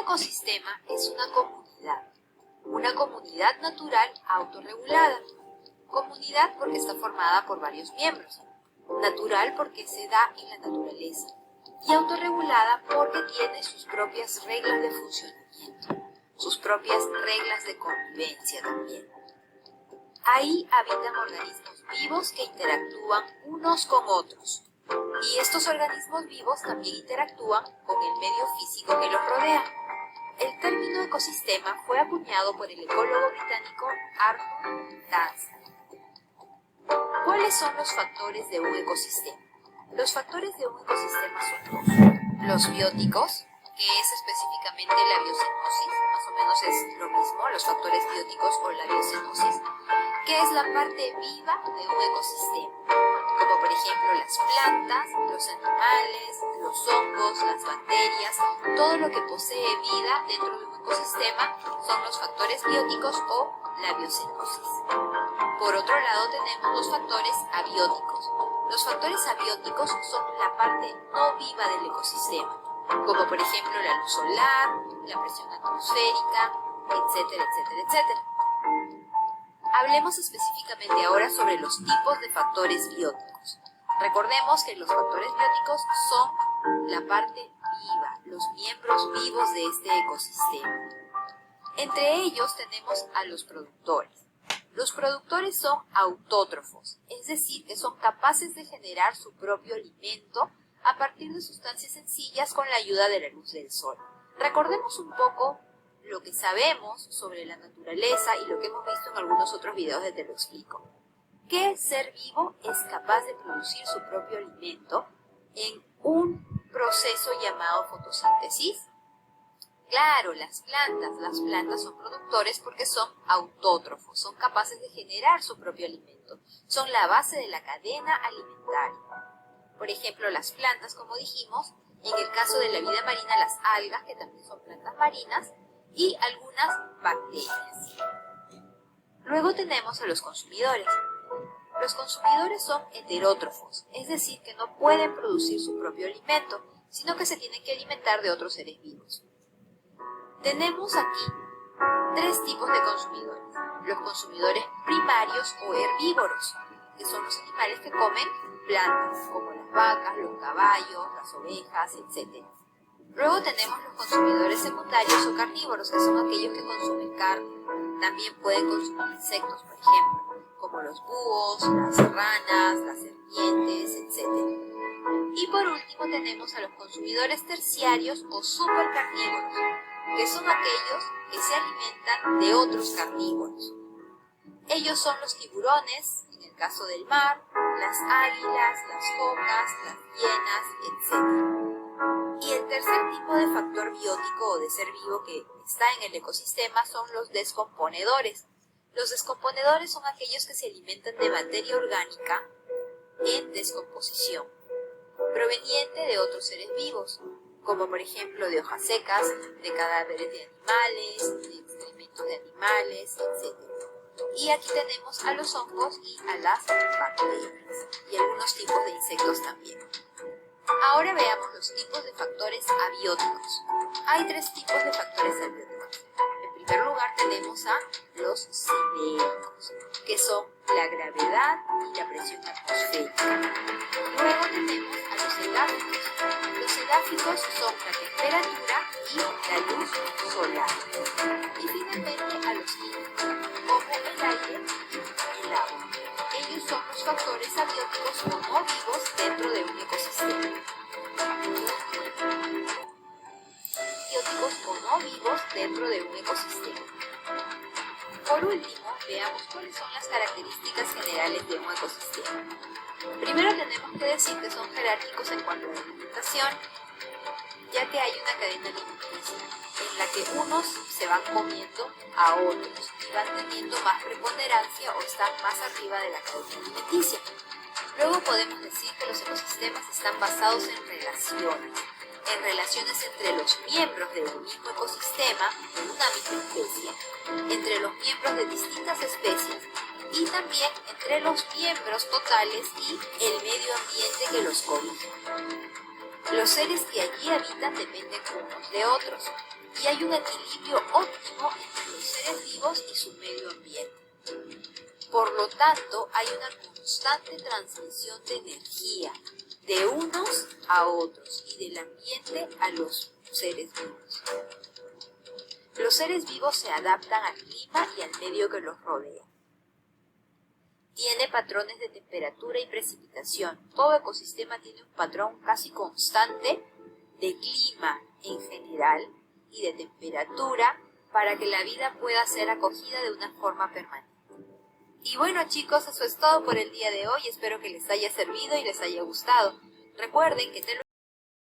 ecosistema es una comunidad natural autorregulada. Comunidad porque está formada por varios miembros, natural porque se da en la naturaleza y autorregulada porque tiene sus propias reglas de funcionamiento, sus propias reglas de convivencia también. Ahí habitan organismos vivos que interactúan unos con otros y estos organismos vivos también interactúan con el medio físico que los rodea. El término ecosistema fue acuñado por el ecólogo británico Arthur Dancer. ¿Cuáles son los factores de un ecosistema? Los factores de un ecosistema son dos. Los bióticos, que es específicamente la biocenosis, más o menos es lo mismo, los factores bióticos o la biocenosis, que es la parte viva de un ecosistema, como por ejemplo las plantas, los animales, los hongos, las bacterias, todo lo que posee vida dentro de un ecosistema son los factores bióticos o la biocenosis. Por otro lado tenemos los factores abióticos. Los factores abióticos son la parte no viva del ecosistema, como por ejemplo la luz solar, la presión atmosférica, etcétera, etcétera, etcétera. Hablemos específicamente ahora sobre los tipos de factores bióticos. Recordemos que los factores bióticos son la parte viva, los miembros vivos de este ecosistema. Entre ellos tenemos a los productores. Los productores son autótrofos, es decir, que son capaces de generar su propio alimento a partir de sustancias sencillas con la ayuda de la luz del sol. Recordemos un poco lo que sabemos sobre la naturaleza y lo que hemos visto en algunos otros videos de Te lo explico. ¿Qué ser vivo es capaz de producir su propio alimento en un proceso llamado fotosíntesis? Claro, las plantas son productores porque son autótrofos, son capaces de generar su propio alimento, son la base de la cadena alimentaria. Por ejemplo, las plantas, como dijimos, en el caso de la vida marina, las algas, que también son plantas marinas, y algunas bacterias. Luego tenemos a los consumidores. Los consumidores son heterótrofos, es decir, que no pueden producir su propio alimento, sino que se tienen que alimentar de otros seres vivos. Tenemos aquí tres tipos de consumidores. Los consumidores primarios o herbívoros, que son los animales que comen plantas, como las vacas, los caballos, las ovejas, etc. Luego tenemos los consumidores secundarios o carnívoros, que son aquellos que consumen carne. También pueden consumir insectos, por ejemplo, como los búhos, las ranas, las serpientes, etc. Y por último tenemos a los consumidores terciarios o supercarnívoros, que son aquellos que se alimentan de otros carnívoros. Ellos son los tiburones, en el caso del mar, las águilas, las focas, las hienas, etc. Y el tercer tipo de factor biótico o de ser vivo que está en el ecosistema son los descomponedores. Los descomponedores son aquellos que se alimentan de materia orgánica en descomposición, proveniente de otros seres vivos, como por ejemplo de hojas secas, de cadáveres de animales, de excrementos de animales, etc. Y aquí tenemos a los hongos y a las bacterias, y algunos tipos de insectos también. Ahora veamos los tipos de factores abióticos. Hay tres tipos de factores abióticos. En primer lugar tenemos a los cinéticos, que son la gravedad y la presión atmosférica. Luego tenemos a los edáficos. Los edáficos son la temperatura y la luz solar. Y finalmente a los químicos, como el aire y el agua. Ellos son los factores abióticos o no vivos dentro de un ecosistema. Bióticos o no vivos dentro de un ecosistema. Por último, veamos cuáles son las características generales de un ecosistema. Primero tenemos que decir que son jerárquicos en cuanto a la alimentación, ya que hay una cadena alimenticia en la que unos se van comiendo a otros y van teniendo más preponderancia o están más arriba de la cadena alimenticia. Luego podemos decir que los ecosistemas están basados en relaciones entre los miembros de un mismo ecosistema, de una misma especie, entre los miembros de distintas especies y también entre los miembros totales y el medio ambiente que los cobija. Los seres que allí habitan dependen unos de otros, y hay un equilibrio óptimo entre los seres vivos y su medio ambiente. Por lo tanto, hay una constante transmisión de energía de unos a otros y del ambiente a los seres vivos. Los seres vivos se adaptan al clima y al medio que los rodea. Tiene patrones de temperatura y precipitación. Todo ecosistema tiene un patrón casi constante de clima en general y de temperatura para que la vida pueda ser acogida de una forma permanente. Y bueno, chicos, eso es todo por el día de hoy. Espero que les haya servido y les haya gustado. Recuerden que